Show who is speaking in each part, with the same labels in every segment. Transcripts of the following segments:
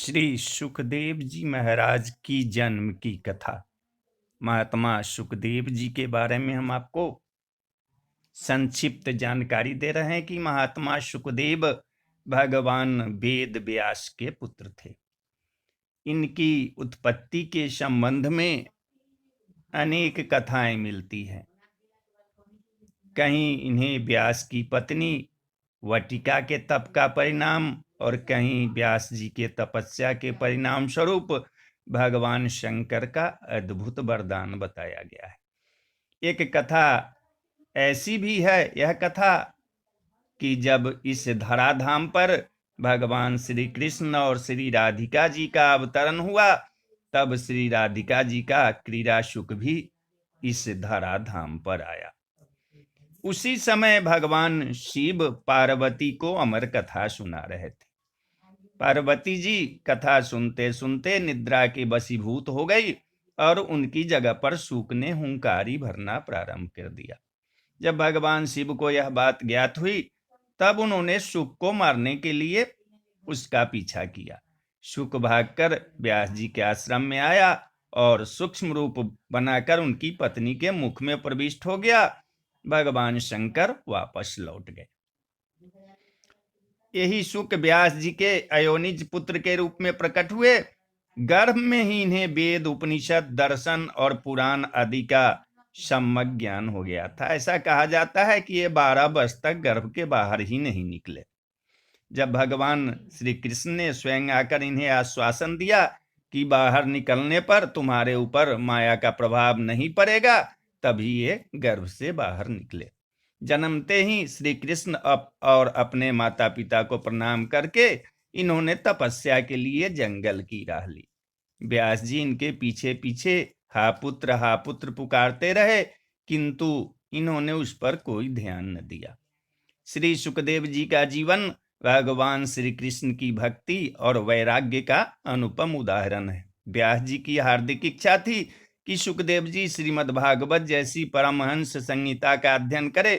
Speaker 1: श्री सुखदेव जी महाराज की जन्म की कथा। महात्मा सुखदेव जी के बारे में हम आपको संक्षिप्त जानकारी दे रहे हैं कि महात्मा सुखदेव भगवान वेद व्यास के पुत्र थे। इनकी उत्पत्ति के संबंध में अनेक कथाएं मिलती हैं। कहीं इन्हें व्यास की पत्नी वटिका के तप का परिणाम और कहीं व्यास जी के तपस्या के परिणाम स्वरूप भगवान शंकर का अद्भुत वरदान बताया गया है। एक कथा ऐसी भी है, यह कथा कि जब इस धराधाम पर भगवान श्री कृष्ण और श्री राधिका जी का अवतरण हुआ, तब श्री राधिका जी का क्रीड़ा सुख भी इस धराधाम पर आया। उसी समय भगवान शिव पार्वती को अमर कथा सुना रहे थे। पार्वती जी कथा सुनते सुनते निद्रा के वशीभूत हो गई और उनकी जगह पर शुक ने हुंकारी भरना प्रारंभ कर दिया। जब भगवान शिव को यह बात ज्ञात हुई, तब उन्होंने शुक को मारने के लिए उसका पीछा किया। शुक भागकर व्यास जी के आश्रम में आया और सूक्ष्म रूप बनाकर उनकी पत्नी के मुख में प्रविष्ट हो गया। भगवान शंकर वापस लौट गए। यही शुक व्यास जी के अयोनिज पुत्र के रूप में प्रकट हुए। गर्भ में ही इन्हें वेद, उपनिषद, दर्शन और पुराण आदि का सम्यक ज्ञान हो गया था। ऐसा कहा जाता है कि ये 12 वर्ष तक गर्भ के बाहर ही नहीं निकले। जब भगवान श्री कृष्ण ने स्वयं आकर इन्हें आश्वासन दिया कि बाहर निकलने पर तुम्हारे ऊपर माया का प्रभाव नहीं पड़ेगा, तभी ये गर्भ से बाहर निकले। जन्मते ही श्री कृष्ण और अपने माता पिता को प्रणाम करके इन्होंने तपस्या के लिए जंगल की राह ली। व्यास जी इनके पीछे पीछे हा पुत्र पुकारते रहे, किंतु इन्होंने उस पर कोई ध्यान न दिया। श्री सुखदेव जी का जीवन भगवान श्री कृष्ण की भक्ति और वैराग्य का अनुपम उदाहरण है। व्यास जी की हार्दिक इच्छा थी कि सुखदेव जी श्रीमद् भागवत जैसी परमहंस संहिता का अध्ययन करे,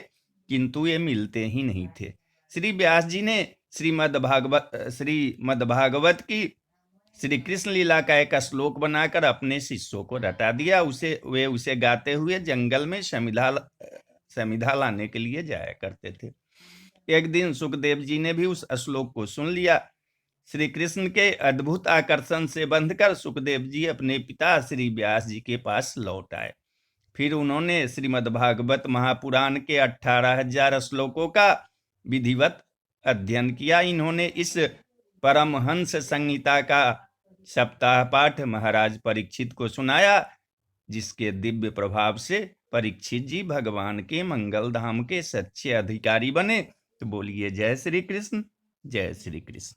Speaker 1: किंतु ये मिलते ही नहीं थे। श्री व्यास जी ने श्रीमद् भागवत की श्री कृष्ण लीला का एक श्लोक बनाकर अपने शिष्यों को रटा दिया। वे उसे गाते हुए जंगल में समिधा लाने के लिए जाया करते थे। एक दिन सुखदेव जी ने भी उस श्लोक को सुन लिया। श्री कृष्ण के अद्भुत आकर्षण से बंधकर सुखदेव जी अपने पिता श्री व्यास जी के पास लौट आए। फिर उन्होंने श्रीमद् भागवत महापुराण के 18,000 श्लोकों का विधिवत अध्ययन किया। इन्होंने इस परमहंस संहिता का सप्ताह पाठ महाराज परीक्षित को सुनाया, जिसके दिव्य प्रभाव से परीक्षित जी भगवान के मंगल धाम के सच्चे अधिकारी बने। तो बोलिए जय श्री कृष्ण, जय श्री कृष्ण।